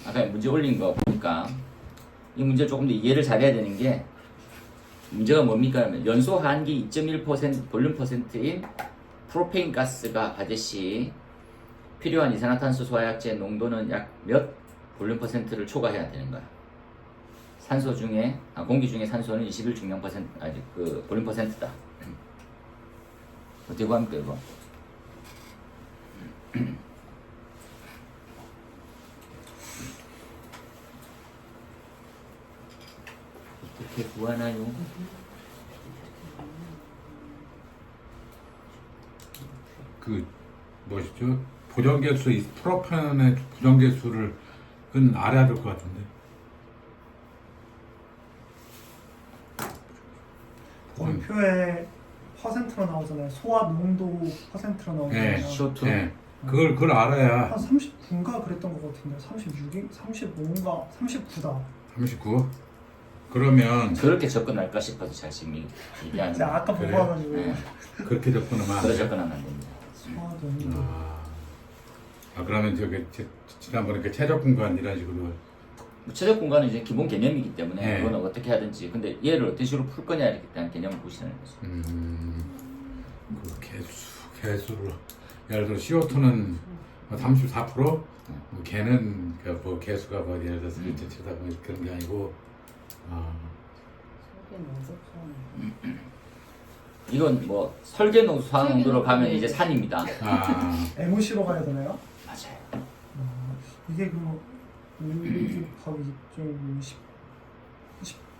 아까 문제 올린 거 보니까 이 문제 조금 더 이해를 잘해야 되는 게 문제가 뭡니까 하면 연소 한기 2.1% 볼륨 퍼센트인 프로페인 가스가 받을 시 필요한 이산화탄소 소화약제 농도는 약 몇 볼륨 퍼센트를 초과해야 되는 거야. 산소 중에 공기 중에 산소는 21 중량 퍼센트 아직 그 볼륨 퍼센트다. 어떻게 구합니까 이거? 어떻게 구하나요? 그 뭐시죠? 보정계수 이 프로펜의 보정계수를 그건 알아야 될 것 같은데. 원표에 퍼센트로 나오잖아요. 소화 농도 퍼센트로 나오잖아요. CO2? 네. 그걸 알아야. 한 39인가 그랬던 것 같은데 36인? 35인가? 39다. 39? 그러면 그렇게 접근할까 싶어서 잘 지금 얘기하는 제가 아까 보고 그래? 와가지고 네. 그렇게 접근하면 안 그래 돼. 접근하면 안 됩니다. 소화 농도 그러면 저기 지난번에 그 최적 공간 이런 식으로. 뭐 최적 공간은 이제 기본 개념이기 때문에 네. 그거는 어떻게 하든지 근데 얘를 어떤 식으로 풀 거냐 이렇게 대한 개념을 보시는 거죠. 그 개수를 예를 들어 CO2는 34%, 뭐 걔는 그뭐 개수가 뭐 예를 들어서 1.7다 뭐 그런 게 아니고. 이건 뭐 설계 농도 수학 농도로 가면 이제 산입니다. MOC로 가야 되나요? 맞아요. 이게 그 5 곱하기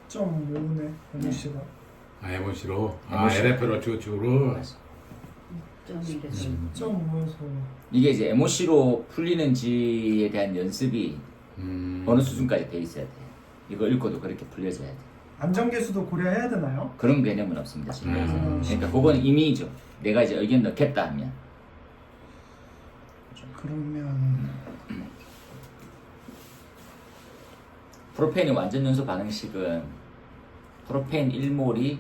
10.5네 MOC가 MOC로 MOC. LF로 쭉으로. 맞아. 10.5에서 이게 이제 MOC로 풀리는지에 대한 연습이 어느 수준까지 돼 있어야 돼. 이거 읽고도 그렇게 풀려져야 돼. 안정계수도 고려해야 되나요? 그런 개념은 없습니다 지금. 그러니까 음. 그건 이미죠. 내가 이제 의견 넣겠다 하면. 그러면 프로페인의 완전 연소 반응식은 프로페인 1몰이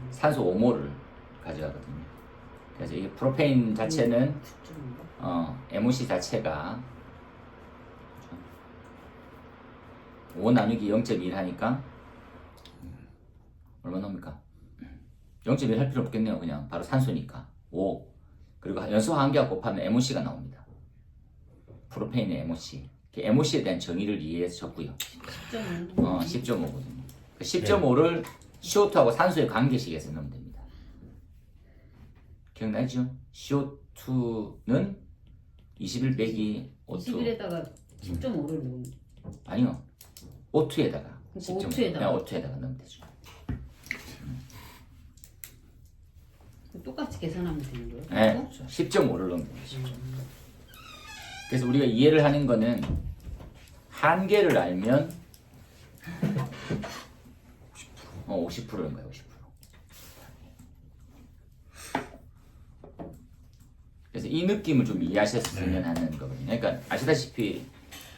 산소 5몰을 가져가거든요. 그래서 이 프로페인 자체는 MOC 자체가 5 나누기 0.1 하니까 얼마 나옵니까? 0.1 할 필요 없겠네요. 그냥 바로 산소니까 5 그리고 연소 한계와 곱하면 MOC가 나옵니다. 프로페인의 MOC MOC에 대한 정의를 이해해서 적고요. 10.5거든요. 10.5를 CO2하고 산소의 관계식에서 넣으면 됩니다. 기억나죠? CO2는 21 빼기 O2 21에다가 10.5를 넣으면 아니요. O2에다가 10.5 O2에다가. 그냥 O2에다가 넣으면 되죠. 똑같이 계산하면 되는 거예요? 네, 그렇죠. 10.5를 넣으면 돼요. 10.5. 그래서 우리가 이해를 하는 거는 한계를 알면 50%인 거예요. 50%. 그래서 이 느낌을 좀 이해하셨으면 하는 거거든요. 그러니까 아시다시피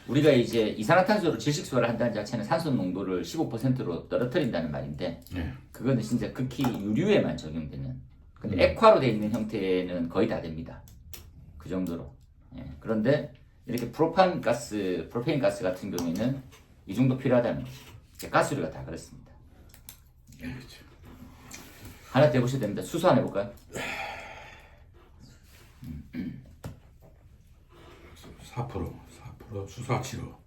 우리가 이제 이산화탄소로 질식 소화를 한다는 자체는 산소 농도를 15%로 떨어뜨린다는 말인데 그거는 진짜 극히 유류에만 적용되는. 근데 액화로 되어 있는 형태는 거의 다 됩니다. 그 정도로. 예. 그런데 이렇게 프로페인 가스 같은 경우에는 이 정도 필요하다는 거죠. 가스류가 다 그렇습니다. 그렇죠. 하나 더 해보셔도 됩니다. 수소 하나 해볼까요? 4% 수사치로.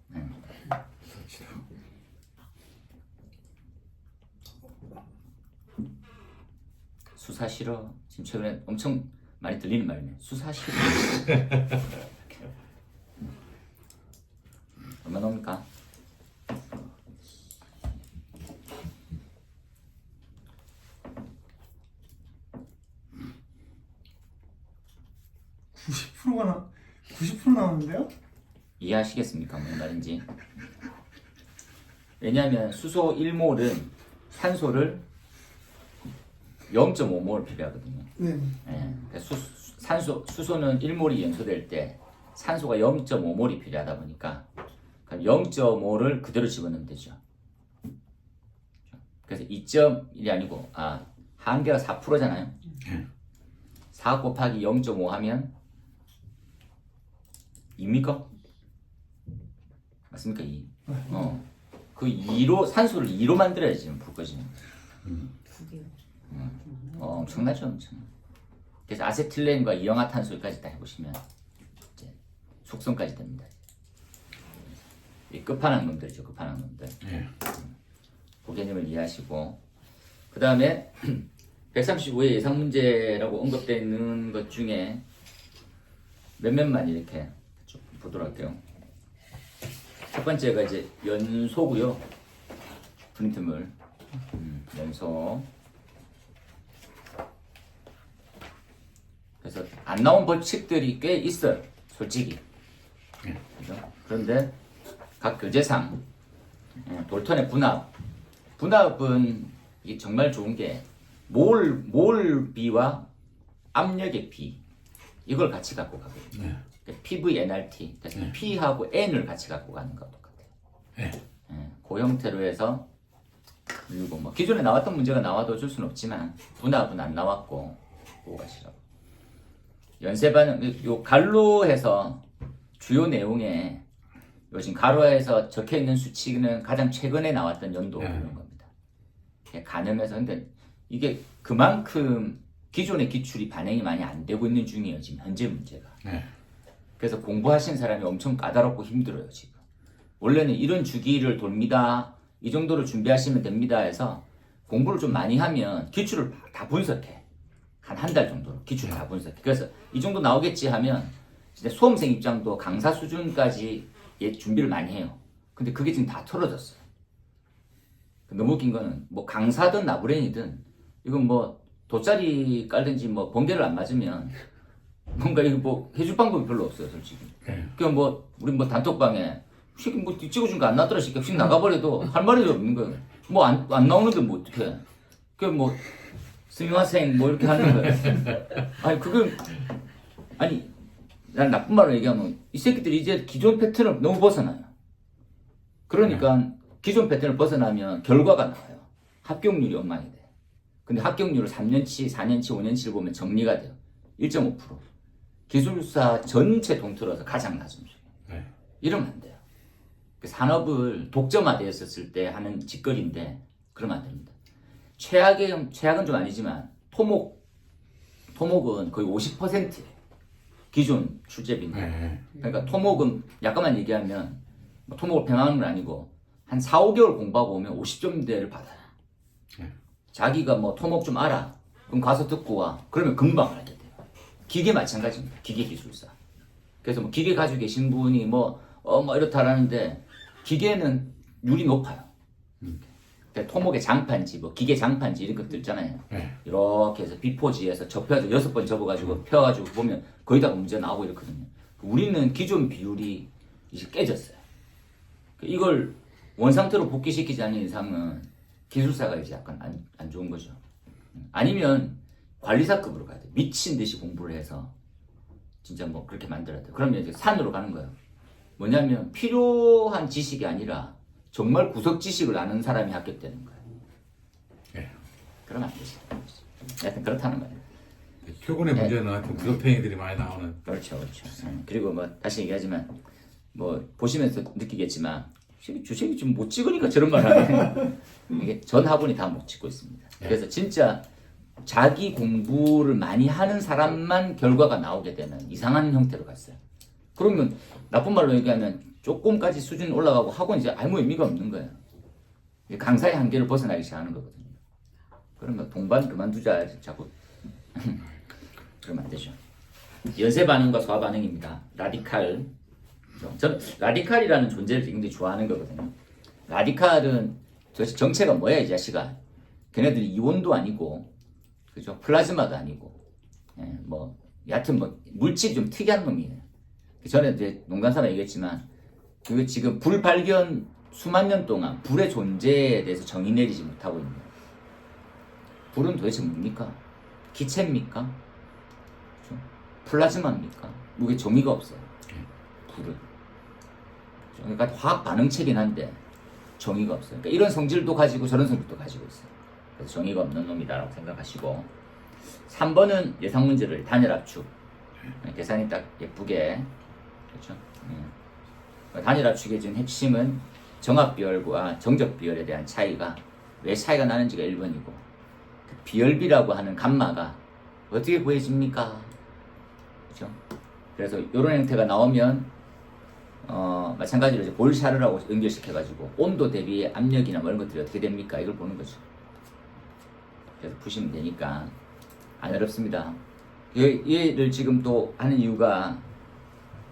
수사 싫어. 지금 최근에 엄청 많이 들리는 말이네. 수사 싫어. 얼마 나옵니까? 가 90% 나오는데요? 이해하시겠습니까? 뭔 말인지. 왜냐하면 수소 1몰은 산소를 0.5몰 필요하거든요. 네. 예. 그래서 수소는 1몰이 연소될 때 산소가 0.5몰이 필요하다 보니까 0.5를 그대로 집어넣으면 되죠. 그래서 2.1이 아니고 한계가 4%잖아요. 4 곱하기 0.5 하면 2입니까? 맞습니까? 2. 네. 그 2로 산소를 2로 만들어야지 지금 불 꺼지는 거예요. 두 개. 엄청나죠, 엄청. 그래서 아세틸렌과 이영화탄소까지 다 해보시면 이제 숙성까지 됩니다. 이 끝판왕 놈들이죠, 끝판왕 놈들. 그 개념을 이해하시고, 그 다음에 135의 예상 문제라고 언급되어 있는 것 중에 몇몇만 이렇게 좀 보도록 할게요. 첫 번째가 이제 연소고요. 분리트물. 연소. 그래서 안 나온 법칙들이 꽤 있어요. 솔직히. 그죠? 그런데 각 교재상 돌턴의 분압. 분압은 이게 정말 좋은 게 몰 비와 압력의 비 이걸 같이 갖고 가거든요. PVNRT 그래서 P하고 N을 같이 갖고 가는 거 똑같아요. 그 형태로 해서 그리고 뭐 기존에 나왔던 문제가 나와도 어쩔 수는 없지만 분압은 안 나왔고 그거 가시라고. 연쇄 반응 요 갈로해서 주요 내용에 요즘 가로에서 적혀 있는 수치는 가장 최근에 나왔던 연도 그런 겁니다. 가늠해서 근데 이게 그만큼 기존의 기출이 반영이 많이 안 되고 있는 중이에요. 지금 현재 문제가. 그래서 공부하신 사람이 엄청 까다롭고 힘들어요. 지금. 원래는 이런 주기를 돕니다. 이 정도로 준비하시면 됩니다 해서 공부를 좀 많이 하면 기출을 다 분석해. 한 달 정도로 기출을 다 분석해. 그래서 이 정도 나오겠지 하면 진짜 수험생 입장도 강사 수준까지 준비를 많이 해요. 근데 그게 지금 다 털어졌어요. 너무 웃긴 거는 뭐 강사든 나부랭이든 이건 뭐 돗자리 깔든지 뭐 번개를 안 맞으면 뭔가 이거 뭐 해줄 방법이 별로 없어요, 솔직히. 그냥 뭐 우리 뭐 단톡방에 휙 뭐 찍어준 거 안 나더라 싶게 휙 나가버려도 할 말이 없는 거예요. 뭐 안 나오는데 뭐 어떡해. 그냥 뭐 스미마생 뭐 이렇게 하는 거예요. 아니 그건 아니 난 나쁜 말로 얘기하면 이 새끼들이 이제 기존 패턴을 너무 벗어나요. 그러니까 기존 패턴을 벗어나면 결과가 나와요. 합격률이 엉망이 돼. 근데 합격률을 3년치, 4년치, 5년치를 보면 정리가 돼요. 1.5%. 기술사 전체 통틀어서 가장 낮은 수준. 이러면 안 돼요. 산업을 독점화되었을 때 하는 짓거리인데 그러면 안 됩니다. 최악은 좀 아니지만 토목은 거의 50%예요. 기존 출제비는. 그러니까 토목은 약간만 얘기하면 뭐 토목을 평하는 건 아니고 한 4, 5개월 공부하고 오면 50점대를 받아요. 자기가 뭐 토목 좀 알아. 그럼 가서 듣고 와. 그러면 금방 알게 돼요. 기계 마찬가지입니다. 기계 기술사. 그래서 뭐 기계 가지고 계신 분이 뭐 이렇다라는데 기계는 율이 높아요. 그러니까 토목의 장판지, 뭐 기계 장판지 이런 것들 있잖아요. 이렇게 해서 비포지에서 접혀가지고 6번 접어가지고 펴가지고 보면 거의 다 문제 나오고 이렇거든요. 우리는 기존 비율이 이제 깨졌어요. 이걸 원상태로 복귀시키지 않는 이상은 기술사가 이제 약간 안 좋은 거죠. 아니면 관리사급으로 가야 돼. 미친 듯이 공부를 해서 진짜 뭐 그렇게 만들어야 돼. 그러면 이제 산으로 가는 거예요. 뭐냐면 필요한 지식이 아니라 정말 구석 지식을 아는 사람이 합격되는 거예요. 그러면 안 되지. 하여튼 그렇다는 거예요. 표본의 문제는 하여튼 구석탱이들이 많이 나오는. 그렇죠. 그리고 뭐 다시 얘기하지만 뭐 보시면서 느끼겠지만 주식이 좀 못 찍으니까 저런 말 하네. 이게 전 학원이 다 못 찍고 있습니다. 그래서 진짜 자기 공부를 많이 하는 사람만 결과가 나오게 되는 이상한 형태로 갔어요. 그러면 나쁜 말로 얘기하면 조금까지 수준이 올라가고 학원 이제 아무 의미가 없는 거예요. 강사의 한계를 벗어나기 시작하는 거거든요. 그러면 동반 그만두자 자꾸 그러면 안 되죠. 연쇄 반응과 소화 반응입니다. 라디칼. 저는 라디칼이라는 존재를 굉장히 좋아하는 거거든요. 라디칼은 도대체 정체가 뭐야 이 자식아. 걔네들이 이온도 아니고 그죠? 플라즈마도 아니고 뭐 여하튼 뭐 물질이 좀 특이한 놈이에요. 전에 이제 농담삼아 얘기했지만 그 지금 불 발견 수만 년 동안 불의 존재에 대해서 정의 내리지 못하고 있는 거예요. 불은 도대체 뭡니까? 기체입니까? 그렇죠? 플라즈마입니까? 이게 정의가 없어요. 불은. 그러니까 화학 반응체긴 한데 정의가 없어요. 그러니까 이런 성질도 가지고 저런 성질도 가지고 있어요. 그래서 정의가 없는 놈이다라고 생각하시고 3번은 예상 문제를 단열 압축 계산이 딱 예쁘게 그렇죠. 단일 압축의 준 핵심은 정압 비열과 정적 비열에 대한 차이가 왜 차이가 나는지가 1번이고 그 비열비라고 하는 감마가 어떻게 구해집니까? 그죠? 그래서 이런 형태가 나오면 마찬가지로 이제 볼샤르라고 연결시켜가지고 온도 대비 압력이나 뭐 이런 것들이 어떻게 됩니까? 이걸 보는 거죠. 그래서 푸시면 되니까 안 어렵습니다. 얘를 지금 또 하는 이유가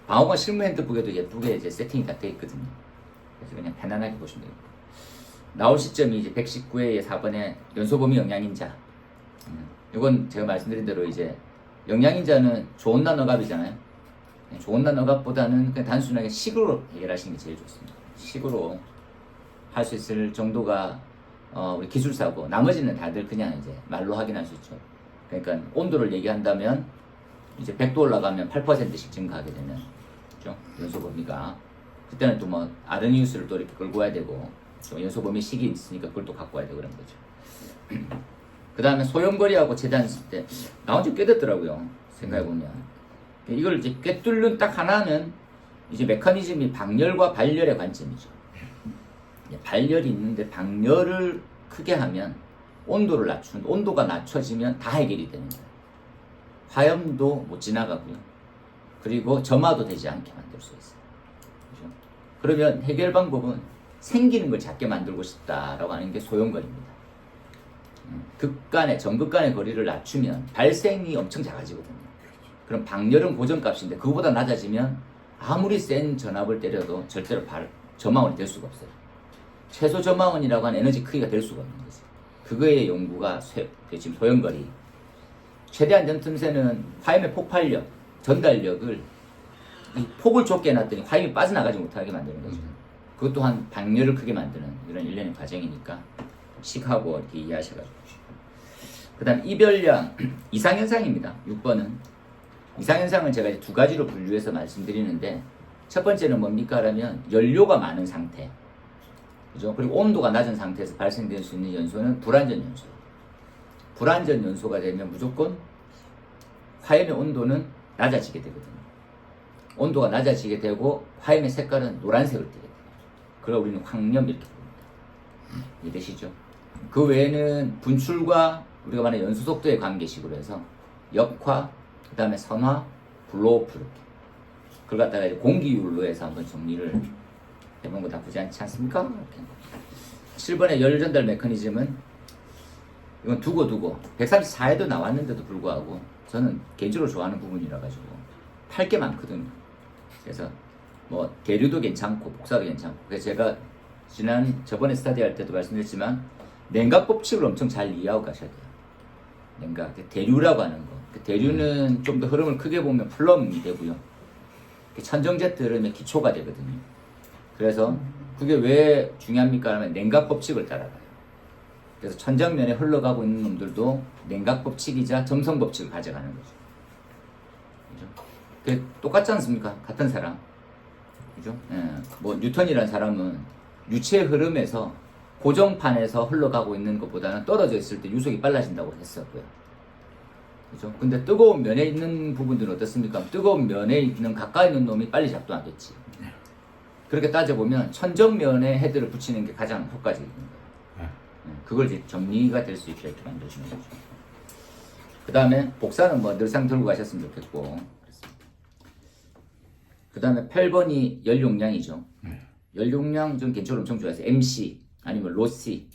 방어관 실무 핸드북에도 예쁘게 이제 세팅이 다 되어 있거든요. 그래서 그냥 편안하게 보시면 됩니다. 나올 시점이 이제 119회의 4번에 연소범위 영양인자. 이건 제가 말씀드린 대로 이제 영양인자는 좋은 단어갑이잖아요. 좋은 단어갑보다는 그냥 단순하게 식으로 해결하시는 게 제일 좋습니다. 식으로 할 수 있을 정도가 우리 기술사고 나머지는 다들 그냥 이제 말로 확인할 수 있죠. 그러니까 온도를 얘기한다면 이제 100도 올라가면 8%씩 증가하게 되는 그죠? 연소 범위가 그때는 또 뭐 아르니우스를 또 이렇게 끌고 와야 되고 또 연소 범위 식이 있으니까 그걸 또 갖고 와야 되고 그런 거죠. 그 다음에 소형거리하고 재단했을 때 나온 지 꽤 됐더라고요. 생각해보면 이걸 이제 꿰뚫는 딱 하나는 이제 메커니즘이 방열과 발열의 관점이죠. 발열이 있는데 방열을 크게 하면 온도가 낮춰지면 다 해결이 되는 거예요. 화염도 못 지나가고요. 그리고 점화도 되지 않게 만들 수 있어요. 그렇죠? 그러면 해결 방법은 생기는 걸 작게 만들고 싶다라고 하는 게 소형거리입니다. 정극 간의 거리를 낮추면 발생이 엄청 작아지거든요. 그럼 방열은 고정값인데 그거보다 낮아지면 아무리 센 전압을 때려도 절대로 점화원이 될 수가 없어요. 최소 점화원이라고 하는 에너지 크기가 될 수가 없는 거죠. 그거의 연구가 지금 소형거리. 최대한 틈새는 화염의 폭발력, 전달력을 이 폭을 좁게 해놨더니 화염이 빠져나가지 못하게 만드는 거죠. 그것 또한 방열을 크게 만드는 이런 일련의 과정이니까 식하고 이렇게 이해하셔가지고. 그 다음 이별량 이상현상입니다. 6번은 이상현상은 제가 이제 두 가지로 분류해서 말씀드리는데 첫 번째는 뭡니까? 라면 연료가 많은 상태 그죠? 그리고 온도가 낮은 상태에서 발생될 수 있는 연소는 불완전 연소. 불완전 연소가 되면 무조건 화염의 온도는 낮아지게 되거든요. 온도가 낮아지게 되고 화염의 색깔은 노란색을 띠게 돼요. 그걸 우리는 황염 이렇게 부릅니다. 이해되시죠? 그 외에는 분출과 우리가 말하는 연소 속도의 관계식으로 해서 역화, 그 다음에 선화, 블로우프 이렇게 그걸 갖다가 이제 공기율로 해서 한번 정리를 해본 거 나쁘지 않지 않습니까? 이렇게. 7번의 열 전달 메커니즘은 이건 두고 134에도 나왔는데도 불구하고 저는 개인적으로 좋아하는 부분이라 가지고 팔 게 많거든요. 그래서 뭐 대류도 괜찮고 복사도 괜찮고 그래서 제가 저번에 스타디 할 때도 말씀드렸지만 냉각 법칙을 엄청 잘 이해하고 가셔야 돼요. 냉각 대류라고 하는 거. 그 대류는 좀 더 흐름을 크게 보면 플럼이 되고요. 천정제트 흐름의 기초가 되거든요. 그래서 그게 왜 중요합니까? 하면 냉각 법칙을 따라가요. 그래서 천정면에 흘러가고 있는 놈들도 냉각 법칙이자 점성 법칙을 가져가는 거죠. 그죠? 그게 똑같지 않습니까? 같은 사람. 그죠? 예. 뭐 뉴턴이라는 사람은 유체 흐름에서 고정판에서 흘러가고 있는 것보다는 떨어져 있을 때 유속이 빨라진다고 했었고요. 그죠? 근데 뜨거운 면에 있는 부분들은 어떻습니까? 뜨거운 면에 있는 가까이 있는 놈이 빨리 작동하겠지. 그렇게 따져보면 천정면에 헤드를 붙이는 게 가장 효과적인 거예요. 그걸 이제 정리가 될 수 있게 이렇게 만들어주는 거죠. 그 다음에 복사는 뭐 늘상 들고 가셨으면 좋겠고. 그 다음에 8번이 열용량이죠. 열용량 좀 개인적으로 엄청 좋아해서 MC 아니면 로시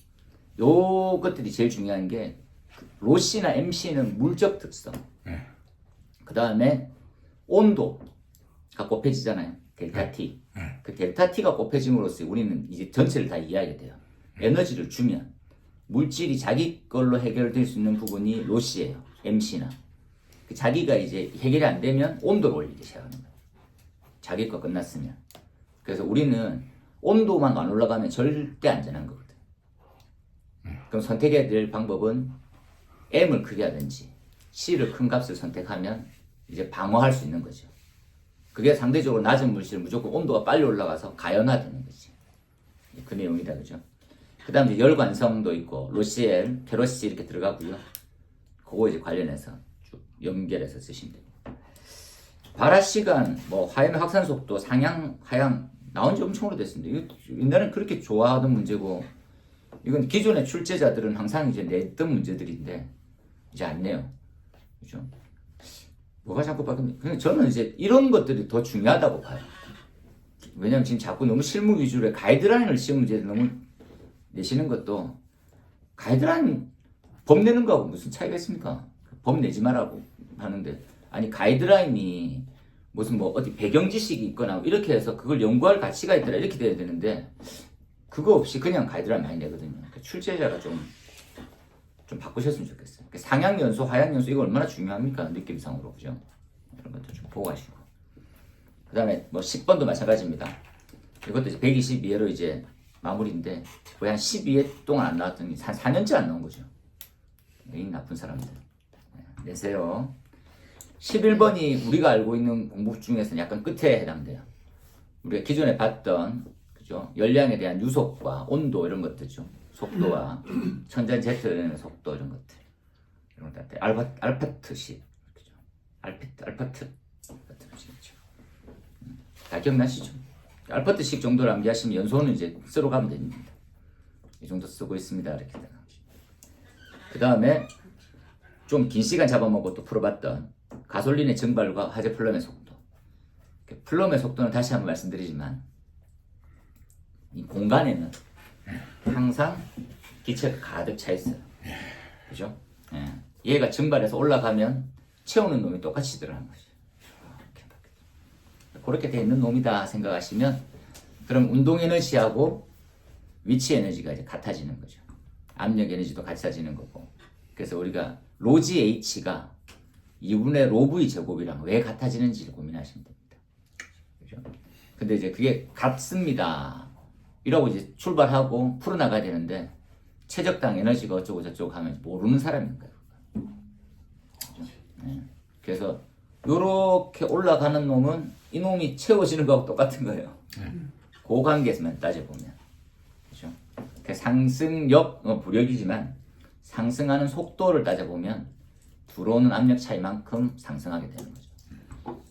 요 것들이 제일 중요한 게 로시나 MC는 물적 특성 그 다음에 온도가 곱해지잖아요. 델타 T 그 델타 T가 곱해짐으로써 우리는 이제 전체를 다 이해하게 돼요. 에너지를 주면 물질이 자기 걸로 해결될 수 있는 부분이 로시예요. MC나 그 자기가 이제 해결이 안 되면 온도를 올리기 시작하는 거예요. 자기 거 끝났으면. 그래서 우리는 온도만 안 올라가면 절대 안전한 거거든. 그럼 선택해야 될 방법은 M을 크게 하든지 C를 큰 값을 선택하면 이제 방어할 수 있는 거죠. 그게 상대적으로 낮은 물질은 무조건 온도가 빨리 올라가서 가연화되는 거지. 그 내용이다, 그죠? 그 다음에 열관성도 있고, 로시엘, 페로시 이렇게 들어가고요. 그거 이제 관련해서 쭉 연결해서 쓰시면 됩니다. 발화 시간, 뭐 화염의 확산 속도, 상향, 하향 나온 지 엄청 오래됐습니다. 이거 옛날엔 그렇게 좋아하던 문제고 이건 기존의 출제자들은 항상 이제 냈던 문제들인데 이제 안 내요. 그죠? 뭐가 자꾸 바뀌는? 그냥 저는 이제 이런 것들이 더 중요하다고 봐요. 왜냐면 지금 자꾸 너무 실무 위주로 가이드라인을 시험 문제에 너무 내시는 것도 가이드라인 법 내는 거하고 무슨 차이가 있습니까? 법 내지 말라고 하는데 아니 가이드라인이 무슨 뭐 어디 배경 지식이 있거나 이렇게 해서 그걸 연구할 가치가 있더라 이렇게 돼야 되는데 그거 없이 그냥 가이드라인 많이 내거든요. 그러니까 출제자가 좀 바꾸셨으면 좋겠어요. 그러니까 상향 연수, 하향 연수 이거 얼마나 중요합니까? 느낌상으로 그죠? 이런 것도 좀 보고 가시고. 그다음에 뭐 10번도 마찬가지입니다. 이것도 이제 122회로 이제 마무리인데 거의 한 12회 동안 안 나왔더니 한 4년째 안 나온 거죠. 이 나쁜 사람들. 내세요. 11번이 우리가 알고 있는 공부 중에서는 약간 끝에 해당돼요. 우리가 기존에 봤던 그죠? 열량에 대한 유속과 온도 이런 것들죠. 속도와 천전제트의 속도 이런 것들. 이런 것들. 알파트식. 그죠? 알파트 같은 식이죠. 다 기억나시죠? 알파트식 정도를 암기하시면 연소는 이제 쓰러 가면 됩니다. 이 정도 쓰고 있습니다. 이렇게. 그 다음에 좀 긴 시간 잡아먹고 또 풀어봤던 가솔린의 증발과 화재 플럼의 속도. 플럼의 속도는 다시 한번 말씀드리지만 이 공간에는 항상 기체가 가득 차 있어요. 그죠? 예. 얘가 증발해서 올라가면 채우는 놈이 똑같이 들어가는 거죠. 그렇게 돼 있는 놈이다 생각하시면 그럼 운동 에너지하고 위치 에너지가 이제 같아지는 거죠. 압력 에너지도 같아지는 거고. 그래서 우리가 로지 H가 2분의 로 V 제곱이랑 왜 같아지는지를 고민하시면 됩니다. 그죠? 근데 이제 그게 같습니다. 이러고 이제 출발하고 풀어나가야 되는데 최적당 에너지가 어쩌고 저쩌고 하면 모르는 사람인 거예요. 그죠? 네. 그래서 요렇게 올라가는 놈은 이 놈이 채워지는 거하고 똑같은 거예요. 그 관계에서만 따져보면. 그죠? 그 상승력, 부력이지만 상승하는 속도를 따져보면 들어오는 압력 차이만큼 상승하게 되는 거죠.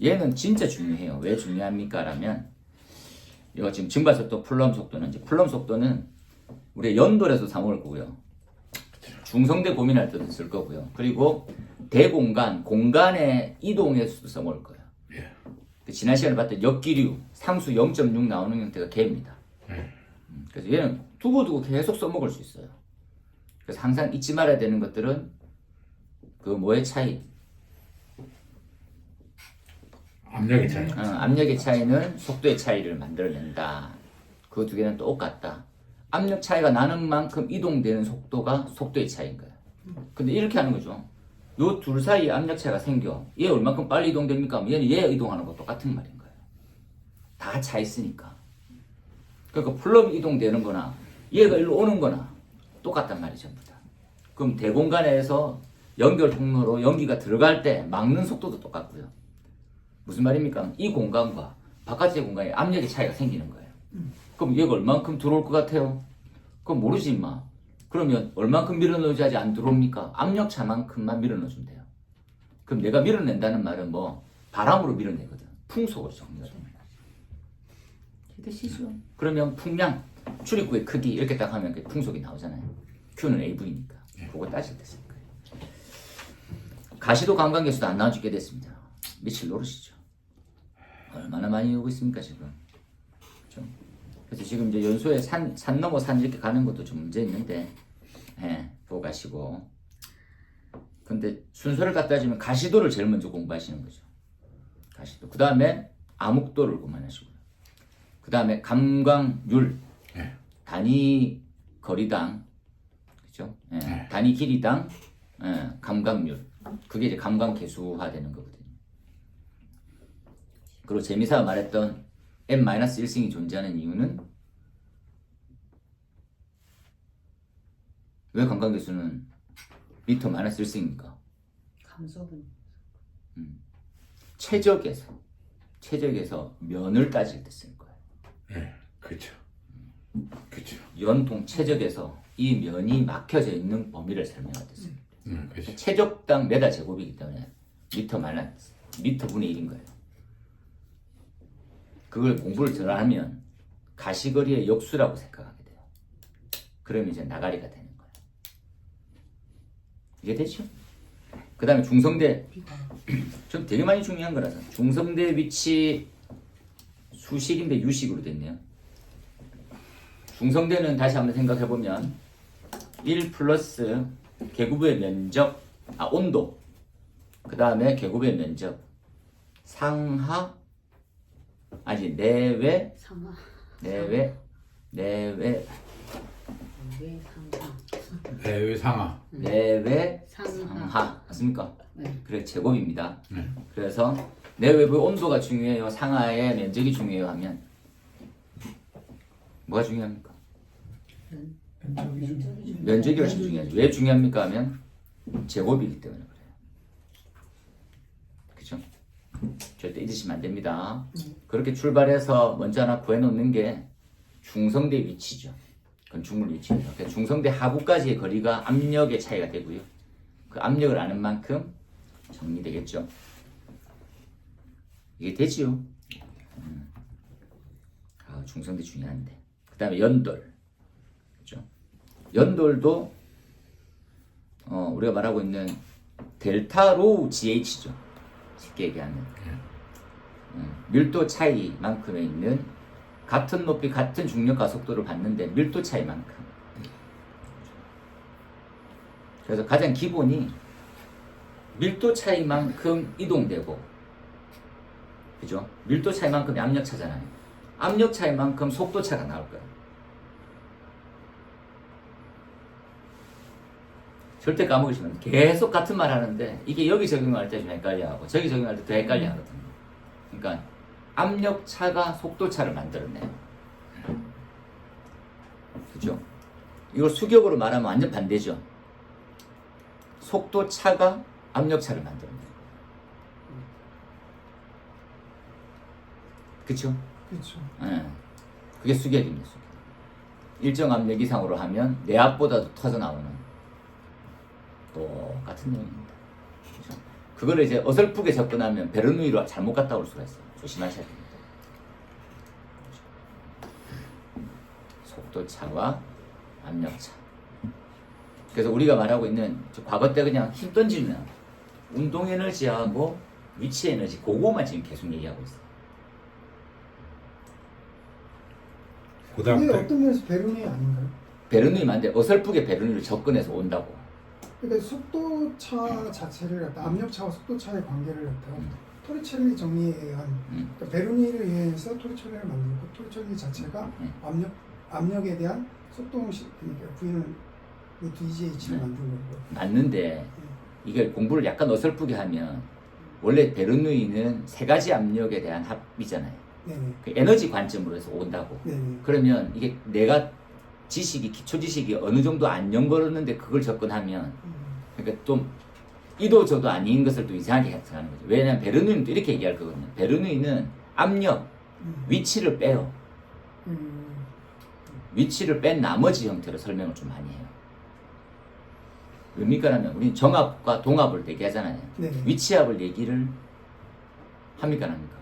얘는 진짜 중요해요. 왜 중요합니까? 라면 이거 지금 증발 속도, 플럼 속도는 이제 플럼 속도는 우리가 연돌에서 사먹을 거고요. 중성대 고민할 때도 쓸 거고요. 그리고 대공간, 공간의 이동에서도 써먹을 거예요. 지난 시간에 봤던 역기류, 상수 0.6 나오는 형태가 개입니다. 그래서 얘는 두고두고 계속 써먹을 수 있어요. 그래서 항상 잊지 말아야 되는 것들은 그 뭐의 차이? 압력의 차이. 압력의 차이는 속도의 차이를 만들어낸다. 그 두 개는 똑같다. 압력 차이가 나는 만큼 이동되는 속도가 속도의 차이인 거예요. 근데 이렇게 하는 거죠. 요 둘 사이에 압력 차이가 생겨. 얘 얼만큼 빨리 이동됩니까? 얘는 얘 이동하는 거 똑같은 말인 거예요. 다 차 있으니까. 그러니까 플럼 이동되는 거나 얘가 일로 오는 거나 똑같단 말이죠. 전부 다. 그럼 대공간에서 연결 통로로 연기가 들어갈 때 막는 속도도 똑같고요. 무슨 말입니까? 이 공간과 바깥의 공간에 압력의 차이가 생기는 거예요. 그럼 얘가 얼만큼 들어올 것 같아요? 그건 모르지 임마. 그러면 얼만큼 밀어넣어야지 안 들어옵니까? 압력 차만큼만 밀어넣어주면 돼요. 그럼 내가 밀어낸다는 말은 뭐 바람으로 밀어내거든. 풍속으로 정리가 됩니다. 이해되시죠? 그러면 풍량, 출입구의 크기 이렇게 딱 하면 풍속이 나오잖아요. Q는 AV니까. 그거 따질 때 쓸 거예요. 가시도 관광객수도 안 나와주게 됐습니다. 미칠 노릇이죠. 얼마나 많이 오고 있습니까 지금. 그렇죠? 그래서 지금 이제 연소에 산 넘어 산 이렇게 가는 것도 좀 문제 있는데, 보고 가시고. 근데 순서를 갖다 주면 가시도를 제일 먼저 공부하시는 거죠. 가시도. 그 다음에 암흑도를 그만하시고요. 그 다음에 감광률, 단위 거리당, 그죠? 단위 길이당 감광률. 그게 이제 감광 계수화 되는 거거든요. 그리고 재미사가 말했던 n-1승이 존재하는 이유는 왜 감광계수는 미터 마이너스 1승입니까? 감속은 최적에서 면을 따질 때 쓸 거예요. 네, 그렇죠. 그렇죠. 연통 최적에서 이 면이 막혀져 있는 범위를 설명할 때 씁니다. 그렇죠. 최적당 메다 제곱이기 때문에 미터 마이너스 미터 분의 1인 거예요. 그걸 공부를 덜 하면 가시거리의 역수라고 생각하게 돼요. 그러면 이제 나가리가 되는 거예요. 이해되죠? 그 다음에 중성대, 좀 되게 많이 중요한 거라서. 중성대 위치 수식인데 유식으로 됐네요. 중성대는 다시 한번 생각해보면 1 플러스 계구부의 면적, 온도, 그 다음에 계구부의 면적, 상하, 아니 내외, 상하. 내외, 왜 상하? 대외 상하. 내외, 상하. 상하. 맞습니까? 네. 그래 제곱입니다. 네. 그래서 내외부의 온도가 중요해요, 상하의 면적이 중요해요 하면 뭐가 중요합니까? 면적이 훨씬 중요하죠. 왜 중요합니까 하면 제곱이기 때문에 그래요. 그죠? 절대 잊으시면 안 됩니다. 그렇게 출발해서 먼저 하나 구해놓는 게 중성대 위치죠. 그건 중물 위치예요. 그러니까 중성대 하부까지의 거리가 압력의 차이가 되고요. 그 압력을 아는 만큼 정리되겠죠. 이게 되지요. 중성대 중요한데. 그 다음에 연돌. 그죠? 연돌도 우리가 말하고 있는 델타 로우 GH죠. 쉽게 얘기하면 밀도 차이만큼에 있는 같은 높이 같은 중력과 속도를 받는데 밀도 차이만큼. 그래서 가장 기본이 밀도 차이만큼 이동되고, 그죠? 밀도 차이만큼이 압력 차잖아요. 압력 차이만큼 속도 차가 나올 거예요. 절대 까먹으시면 안 돼요. 계속 같은 말 하는데 이게 여기 적용할 때 좀 헷갈려하고 저기 적용할 때 더 헷갈려하거든요. 그러니까 압력 차가 속도 차를 만들어내요. 그죠? 이걸 수격으로 말하면 완전 반대죠. 속도 차가 압력 차를 만들어내요. 그쵸? 그렇죠. 예. 그게 수격입니다. 수격. 일정 압력 이상으로 하면 내 압보다도 터져 나오는 똑같은 내용입니다. 그렇죠? 그거를 이제 어설프게 접근하면 베르누이로 잘못 갔다 올 수가 있어요. 조심하셔야 됩니다. 그렇죠? 속도 차와 압력 차. 그래서 우리가 말하고 있는 과거 때 그냥 힘 던지면 운동 에너지하고 위치 에너지 그거만 지금 계속 얘기하고 있어요. 이게 고등학교 때 어떤 면에서 베르누이 아닌가요? 베르누이만데 어설프게 베르누이로 접근해서 온다고. 그러니까 속도차 자체를 갖다 압력차와 속도차의 관계를 갖다가 토리첼리 정리에 의한 그러니까 베르누이를 이용해서 토리첼리를 만들고 토리첼리 자체가 압력에 대한 속도식 그러니까 V는 루트 2GH를 만든 거고. 맞는데 이걸 공부를 약간 어설프게 하면 원래 베르누이는 세 가지 압력에 대한 합이잖아요. 네네. 그 에너지 관점으로 해서 온다고. 네네. 그러면 이게 내가 지식이 기초 지식이 어느 정도 안 연결했는데 그걸 접근하면 그러니까 좀 이도저도 아닌 것을 또 이상하게 해석하는 거죠. 왜냐하면 베르누이는 또 이렇게 얘기할 거거든요. 베르누이는 압력, 위치를 빼요. 위치를 뺀 나머지 형태로 설명을 좀 많이 해요. 뭡니까 하면 우리는 정압과 동압을 얘기하잖아요. 네네. 위치압을 얘기를 합니까 안 합니까?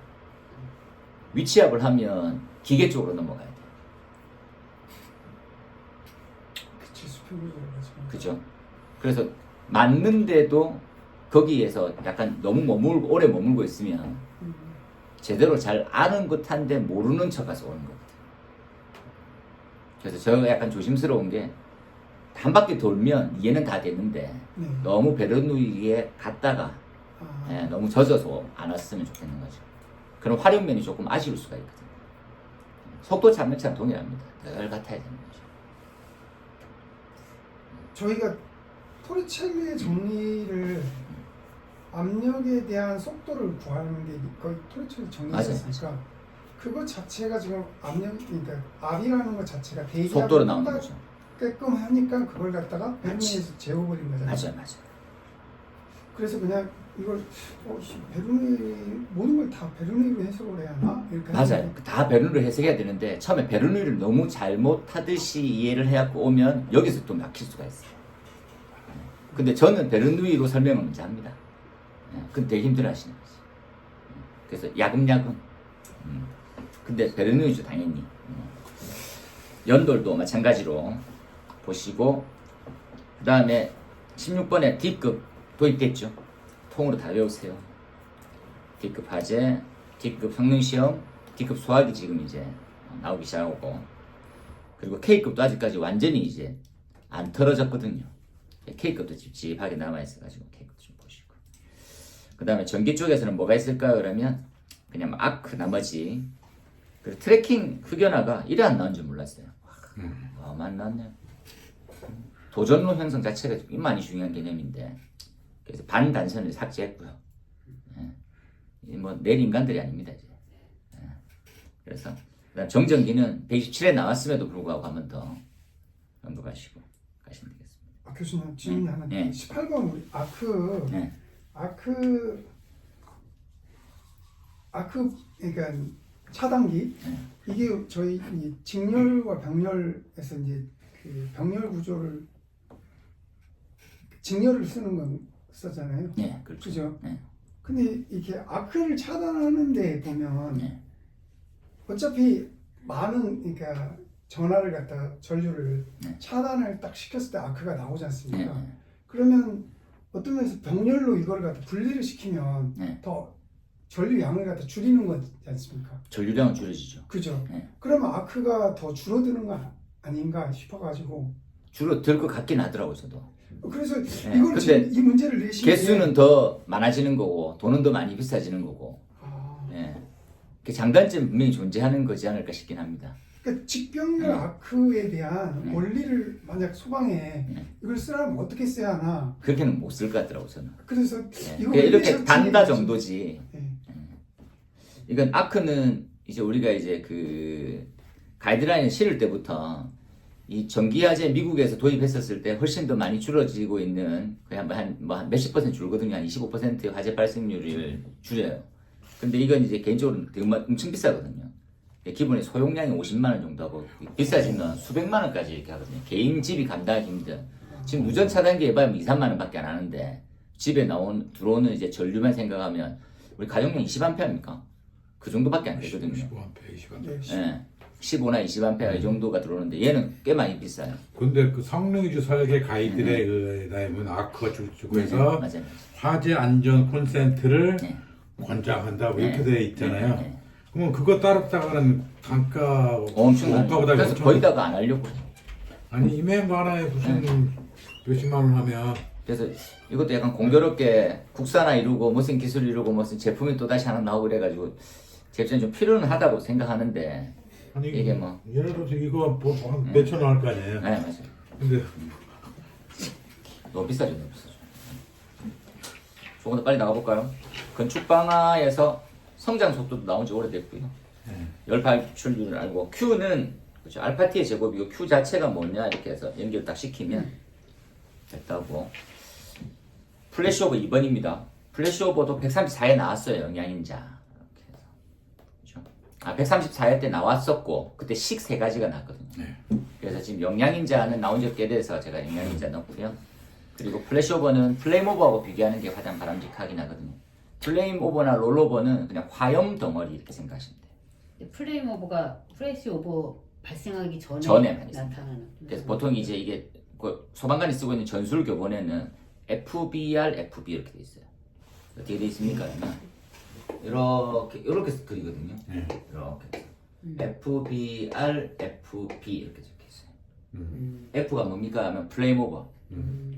위치압을 하면 기계 쪽으로 넘어가야 돼요. 그치 수평구조를 가지고. 그죠? 그래서 맞는데도 거기에서 약간 너무 오래 머물고 있으면 제대로 잘 아는 듯한데 모르는 척해서 오는 거거든요. 그래서 저가 약간 조심스러운 게 한 바퀴 돌면 이해는 다 되는데 네. 너무 베르누이에 갔다가 너무 젖어서 안 왔으면 좋겠는 거죠. 그런 활용면이 조금 아쉬울 수가 있거든요. 속도 참여차는 동일합니다. 늘 같아야 되는 거죠. 저희가 토리첼리의 정리를 압력에 대한 속도를 구하는 게 거의 토리첼리 정리였으니까 그거 자체가 지금 그러니까 압이라는 것 자체가 속도로 나오는 거죠. 게끔 하니까 그걸 갖다가 베르누이에서 재워버린 거잖아요. 맞아요. 그래서 그냥 이걸 베르누이 모든 걸 다 베르누이로 해석을 해야 하나? 이렇게 맞아요. 다 베르누이로 해석해야 되는데 처음에 베르누이를 너무 잘못하듯이 이해를 해갖고 오면 여기서 또 막힐 수가 있어요. 근데 저는 베르누이로 설명을 먼저 합니다. 근데 되게 힘들어 하시는 거지. 그래서 야금야금. 근데 베르누이죠 당연히. 연돌도 마찬가지로 보시고, 그 다음에 16번에 D급 도입됐죠. 통으로 다 외우세요. D급 화재, D급 성능시험, D급 수학이 지금 이제 나오기 시작하고, 그리고 K급도 아직까지 완전히 이제 안 털어졌거든요. K급도 찝찝하게 남아있어가지고 K급도 좀 보시고. 그 다음에 전기 쪽에서는 뭐가 있을까요? 그러면 그냥 아크 나머지. 그리고 트래킹 흑연화가 이래 안 나온 줄 몰랐어요. 와, 안 나왔네요. 도전로 형성 자체가 많이 중요한 개념인데, 그래서 반단선을 삭제했고요. 예. 뭐 내일 인간들이 아닙니다 이제. 예. 그래서 그다음 정전기는 127에 나왔음에도 불구하고 한 번 더 연구하시고 가시면 되겠습니다. 아, 교수님 질문이 하나. 네. 18번 우리 아크 네. 아크 그러니까 차단기 이게 저희 이 직렬과 병렬에서 이제 그 병렬 구조를 직렬을 쓰는 건 썼잖아요. 네, 그렇죠. 그죠? 네. 근데 이렇게 아크를 차단하는 데 보면 네. 어차피 많은 그러니까 전하를 갖다 전류를 네. 차단을 딱 시켰을 때 아크가 나오지 않습니까? 네. 그러면 어떤 면에서 병렬로 이걸 갖다 분리를 시키면 네. 더 전류 양을 갖다 줄이는 거지 않습니까? 전류량은 줄여지죠. 그죠? 네. 그러면 아크가 더 줄어드는 거 아닌가 싶어가지고 줄어들 것 같긴 하더라고요, 저도. 그래서 네. 이걸 근데 지금 이 문제를 내신 개수는 더 많아지는 거고 돈은 더 많이 비싸지는 거고. 예. 그 장단점 분명히 존재하는 거지 않을까 싶긴 합니다. 그러니까 직병렬 아크에 대한 원리를 만약 소방에 이걸 쓰라면 어떻게 써야 하나? 그렇게는 못 쓸 것 같더라고 저는. 그래서 예. 이거 그러니까 이렇게 원리 단다 자체가 정도지. 예. 이건 아크는 이제 우리가 이제 그 가이드라인을 실을 때부터 이 전기화재 미국에서 도입했었을 때 훨씬 더 많이 줄어지고 있는 거의 한 몇십 퍼센트 줄거든요. 한 25% 화재 발생률을 줄여요. 근데 이건 이제 개인적으로 되게 엄청 비싸거든요. 기본에 소용량이 50만 원 정도 하고 비싸지면 수백만 원까지 이렇게 하거든요. 개인 집이 감당하기 힘든. 지금 누전 차단기 해봐야 2, 3만 원밖에 안 하는데 집에 들어오는 이제 전류만 생각하면 우리 가정용 20A입니까? 그 정도밖에 안 되거든요. 15A, 20A. 예. 15나 20A 이 정도가 들어오는데 얘는 꽤 많이 비싸요. 근데 그 성능주 설계 가이드에 그다음에 보면 아크가 주고 해서 맞아요. 화재 안전 콘센트를 네. 권장한다 뭐 이렇게 네. 돼 있잖아요. 네. 그러면 그거 따랐다가는 단가 엄청 원가보다 그래서 엄청- 거의다가 안 하려고. 아니 이메일 하나에 무슨 몇십만 원 하면 그래서 이것도 약간 공교롭게 국산화 이루고 무슨 기술 이루고 무슨 제품이 또 다시 하나 나오고 그래가지고 제 입장에 좀 필요는 하다고 생각하는데 아니 이게 뭐 예를 들어서 이거 뭐 몇천 원 할 거 아니에요. 네, 맞아요. 근데 너무 비싸죠, 너무 비싸죠. 조금 더 빨리 나가볼까요? 건축 방화에서 성장 속도도 나온 지 오래됐고요. 열 발출률을 알고 Q는 그렇죠. 알파 T의 제곱이고 Q 자체가 뭐냐 이렇게 해서 연결 딱 시키면 됐다고. 플래시오버 2번입니다. 플래시오버도 134에 나왔어요. 영양인자. 이렇게 해서. 그렇죠? 134회 때 나왔었고 그때 식 세 가지가 나왔거든요. 그래서 지금 영양인자는 나온 지 꽤 돼서 제가 영양인자 넣고요. 그리고 플래시오버는 플레임오버하고 비교하는 게 가장 바람직하긴 하거든요. 플레임오버나 롤오버는 그냥 화염 덩어리 이렇게 생각하시면 돼요. 플레임오버가 플래시오버 발생하기 전에 많이 나타나는. 그래서 보통 이제 이게 그 소방관이 쓰고 있는 전술 교본에는 FBR, FB 이렇게 돼 있어요. 어떻게 돼 있습니까? 그러면 이렇게 그리거든요. 이렇게 FBR, FB 이렇게 적혀 있어요. F가 뭡니까? 하면 플레임오버.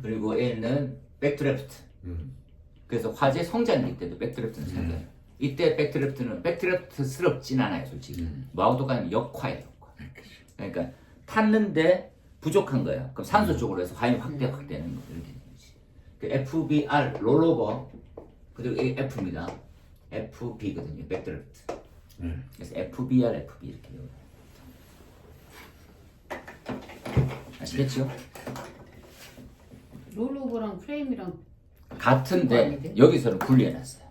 그리고 L은 백드래프트. 그래서 화재 성장기 때도 백드래프트는 생겨요. 이때 백드래프트스럽진 않아요, 솔직히. 뭐하고 똑같은 역화예요, 역화. 그러니까 탔는데 부족한 거예요. 그럼 산소 쪽으로 해서 화염이 확되는 거 이렇게 되는 거지. 그 FBR 롤오버 그리고 이 F입니다. FB거든요, 백드래프트. 그래서 FBR, FB 이렇게 외워요. 아시겠죠? 롤오버랑 프레임이랑 같은데 아닌데? 여기서는 분리해놨어요.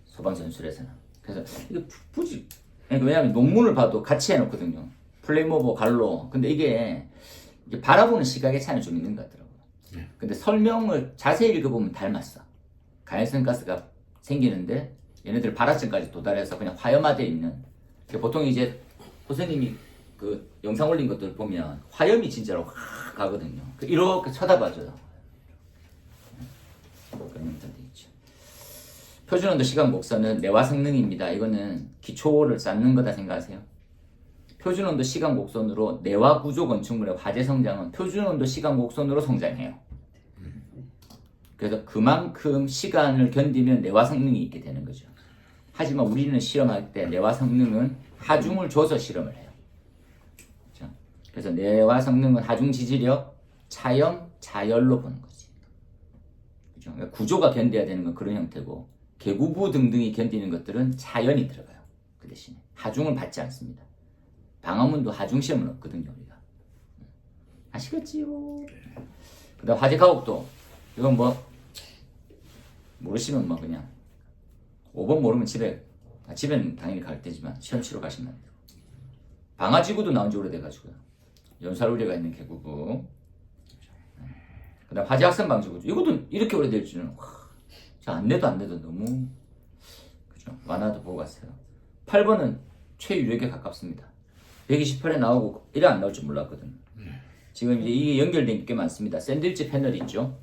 소방전술에서는. 그래서 이거 굳이 그러니까 왜냐하면 논문을 봐도 같이 해놓거든요. 플레임오버 갈로. 근데 이게 바라보는 시각의 차이는 좀 있는 것 같더라고요. 근데 설명을 자세히 읽어보면 닮았어. 가연성 가스가 생기는데 얘네들 발화점까지 도달해서 그냥 화염화되어 있는. 보통 이제 호선님이 그 영상 올린 것들 보면 화염이 진짜로 확 가거든요. 이렇게 쳐다봐줘요. 그런 것들도 있죠. 표준온도 시간 곡선은 내와 성능입니다. 이거는 기초를 쌓는 거다 생각하세요. 표준온도 시간 곡선으로 내와 구조 건축물의 화재 성장은 표준온도 시간 곡선으로 성장해요. 그래서 그만큼 시간을 견디면 내와 성능이 있게 되는 거죠. 하지만 우리는 실험할 때 내와 성능은 하중을 줘서 실험을 해요. 그렇죠? 그래서 내와 성능은 하중 지지력, 차형, 자열로 보는 거지. 그렇죠? 그러니까 구조가 견뎌야 되는 건 그런 형태고 계구부 등등이 견디는 것들은 자연이 들어가요. 그 대신에 하중을 받지 않습니다. 방화문도 하중 시험은 없거든요, 우리가. 아시겠지요? 그다음 화재 가옥도 이건 뭐 모르시면 뭐 그냥 5번 모르면 집에는 당연히 갈 때지만 시험 치러 가시면 안 돼요. 방화지구도 나온 지 오래돼가지고요. 연살 우려가 있는 계구부. 그다음 화재 확산 방지구조. 이것도 이렇게 오래될 줄은 안 내도 너무 그죠? 만화도 보고 갔어요. 8번은 최유력에 가깝습니다. 128에 나오고 1에 안 나올 줄 몰랐거든요. 지금 이제 이게 연결된 게 꽤 많습니다. 샌드위치 패널 있죠.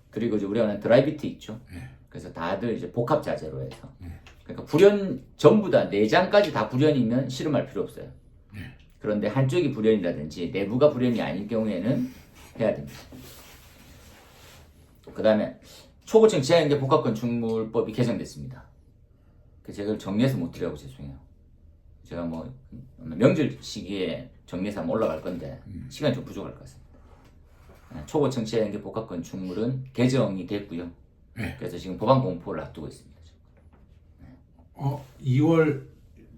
그리고 이제 우리가 아는 드라이비트 있죠. 그래서 다들 이제 복합 자재로 해서. 그러니까 불연 전부 다 4장까지 다 불연이면 실험할 필요 없어요. 그런데 한쪽이 불연이라든지 내부가 불연이 아닐 경우에는 해야 됩니다. 그 다음에 초고층 지하연계 복합건축물법이 개정됐습니다. 제가 그걸 정리해서 못 드리라고 죄송해요. 제가 뭐 명절 시기에 정리해서 한번 올라갈 건데 시간이 좀 부족할 것 같습니다. 초고층 지하연계 복합건축물은 개정이 됐고요. 그래서 지금 법안 공포를 앞두고 있습니다. 2월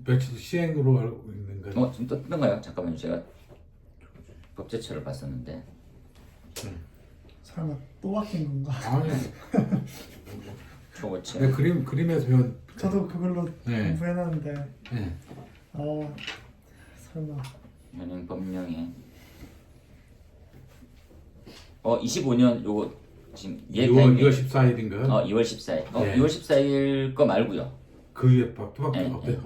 며칠 시행으로 알고 있는가요? 지금 떴던가요? 잠깐만요. 제가 법제처를 봤었는데. 설마 또 바뀐 건가? 아니, 초고층. 네, 그림에서 배운. 저도 그걸로 네. 공부해놨는데 네. 설마 현행 법령에 25년 요거 지금 2월 14일인가요? 2월 14일. 네. 2월 14일 거 말고요. 그 위에 또 밖에 네, 없대.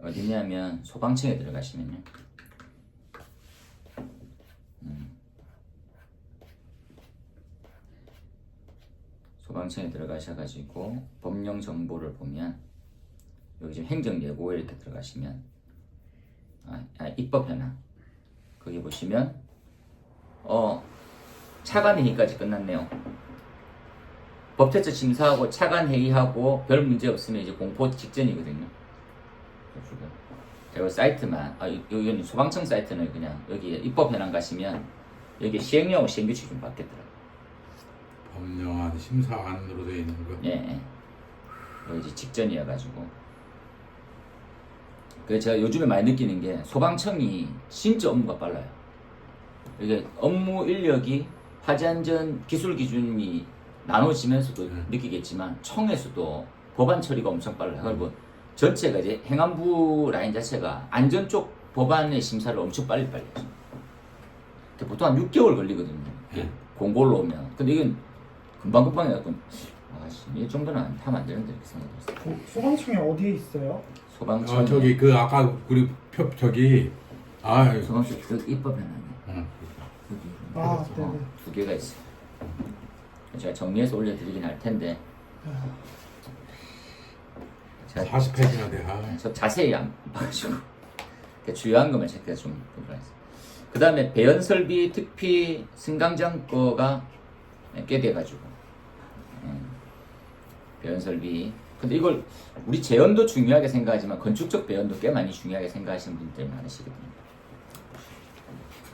어디냐면 소방청에 들어가시면요. 소방청에 들어가셔가지고 법령 정보를 보면 여기 지금 행정예고에 이렇게 들어가시면 입법 현황 거기 보시면 차관 회의까지 끝났네요. 법제처 심사하고 차관 회의하고 별 문제 없으면 이제 공포 직전이거든요. 그리고 사이트만 여기 소방청 사이트는 그냥 여기 입법 현황 가시면 여기 시행령하고 시행규칙 좀 바뀌었더라고요. 법령안 심사안으로 되어 있는 거. 예. 여기 이제 직전이어가지고. 그래서 제가 요즘에 많이 느끼는 게 소방청이 진짜 업무가 빨라요. 이게 업무 인력이 화재안전 기술 기준이 나눠지면서도 느끼겠지만 청에서도 법안 처리가 엄청 빨라요. 그리고 전체가 이제 행안부 라인 자체가 안전 쪽 법안의 심사를 엄청 빨리 해요. 보통 한 6개월 걸리거든요. 공고를 오면. 근데 이건 금방금방 해갖고 이 정도는 하면 안 되는데 이렇게 생각했어요. 소방청이 어디에 있어요? 소방청 저기 그 아까 우리 저기 소방청 그 입법 해놨네. 네네. 2개가 있어요. 제가 정리해서 올려드리긴 할 텐데 제가 40페이지나 돼. 저 자세히 안 봐가지고 주요한 것만 체크해서 좀 보도록 하겠습니다. 그 다음에 배연설비 특피 승강장 거가 꽤 돼가지고 배연설비 근데 이걸 우리 재연도 중요하게 생각하지만 건축적 배연도 꽤 많이 중요하게 생각하시는 분들이 많으시거든요.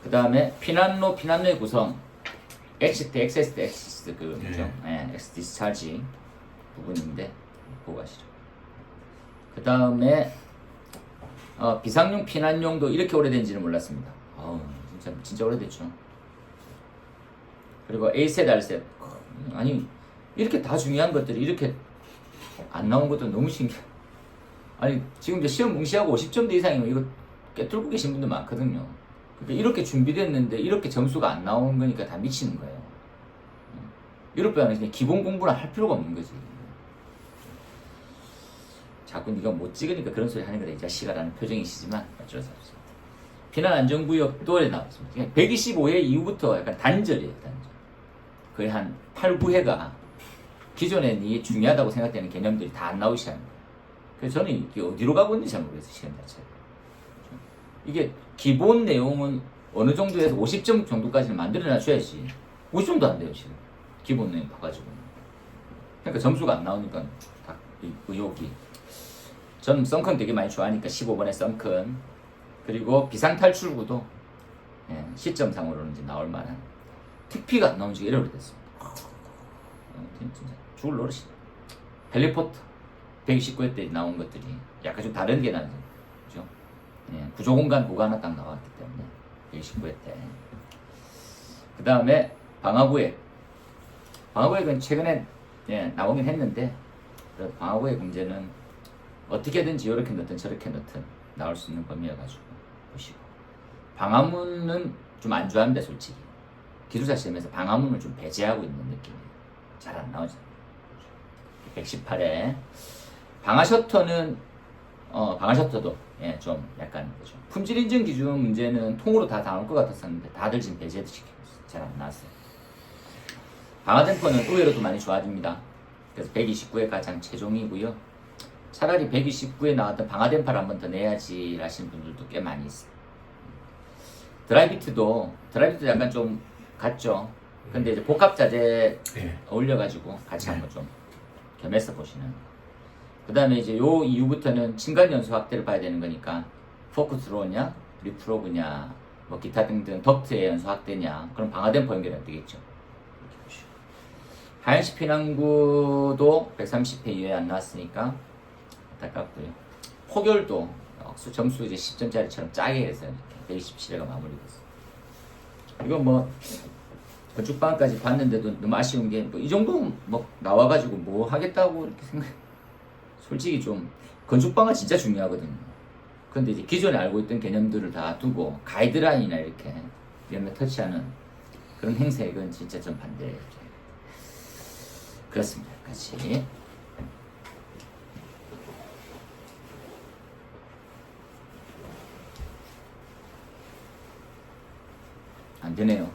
그 다음에 피난로의 구성 엑시트, 엑시스 그죠? 엑스 디스차지 부분인데 보고 가시죠. 그 다음에 비상용 피난용도 이렇게 오래된지는 몰랐습니다. 진짜 오래됐죠. 그리고 A셋, R셋 아니 이렇게 다 중요한 것들이 이렇게 안 나온 것도 너무 신기해. 아니 지금 이제 시험 응시하고 50점대 이상이면 이거 깨뚫고 계신 분들 많거든요. 그러니까 이렇게 준비됐는데 이렇게 점수가 안 나오는 거니까 다 미치는 거예요. 이럴 바에는 그냥 기본 공부를 할 필요가 없는 거지. 자꾸 네가 못 찍으니까 그런 소리 하는 거다 이 자식아라는 표정이시지만 어쩔 수 없습니다. 피난안전구역도 나왔습니다. 125회 이후부터 약간 단절이에요. 단절. 거의 한 8, 9회가 기존엔 이게 중요하다고 생각되는 개념들이 다 안 나오기 시작합니다. 그래서 저는 이게 어디로 가고 있는지 잘 모르겠어요. 시험 자체가. 이게 기본 내용은 어느 정도에서 50점 정도까지는 만들어놔줘야지 50점도 안 돼요. 지금 기본 내용 봐가지고. 그러니까 점수가 안 나오니까 다 의욕이. 저는 썬큰 되게 많이 좋아하니까 15번에 썬큰, 그리고 비상탈출구도 시점상으로는 이제 나올 만한. TP가 안 나온 지 이래 오래됐습니다. 진짜 죽을 노릇이. 헬리포트 129회 때 나온 것들이 약간 좀 다른 게 나죠. 그죠? 구조공간 보고 하나 딱 나왔기 때문에 129회 때. 그 다음에 방화구획은 최근에 나오긴 했는데, 방화구획 문제는 어떻게든지 이렇게 넣든 저렇게 넣든 나올 수 있는 범위여가지고 보시고. 방화문은 좀 안 좋아합니다. 솔직히 기술사 시험에서 방화문을 좀 배제하고 있는 느낌이에요. 잘 안 나오죠. 118회 방화셔터는 방화셔터도 좀 약간 그죠. 품질 인증 기준 문제는 통으로 다 나올 것 같았었는데 다들 지금 배제도 시키고 있어요. 잘 안 나왔어요. 방화댐퍼는 의외로도 많이 좋아집니다. 그래서 129회 가장 최종이고요. 차라리 129에 나왔던 방화댐퍼를 한 번 더 내야지 하시는 분들도 꽤 많이 있어요. 드라이비트도 약간 좀 같죠. 근데 이제 복합자재 어울려가지고 같이 한번 좀 겸해서 보시는. 그 다음에 이제 요 이후부터는 층간 연소 확대를 봐야 되는 거니까 포크스로우냐, 리프로그냐, 뭐 기타 등등 덕트의 연소 확대냐, 그럼 방화댐퍼 연결이 안 되겠죠. 하얀시 피난구도 130회 이후에 안 나왔으니까 안타깝고요. 포결도 점수 이제 10점짜리처럼 짜게 해서 127회가 마무리됐어요. 이건 뭐 건축방까지 봤는데도 너무 아쉬운 게 뭐 이 정도 뭐 나와가지고 뭐 하겠다고 이렇게 생각. 솔직히 좀 건축방은 진짜 중요하거든요. 근데 이제 기존에 알고 있던 개념들을 다 두고 가이드라인이나 이렇게 이런 거 터치하는 그런 행색은 진짜 좀 반대예요. 그렇습니다. 같이. 안 되네요.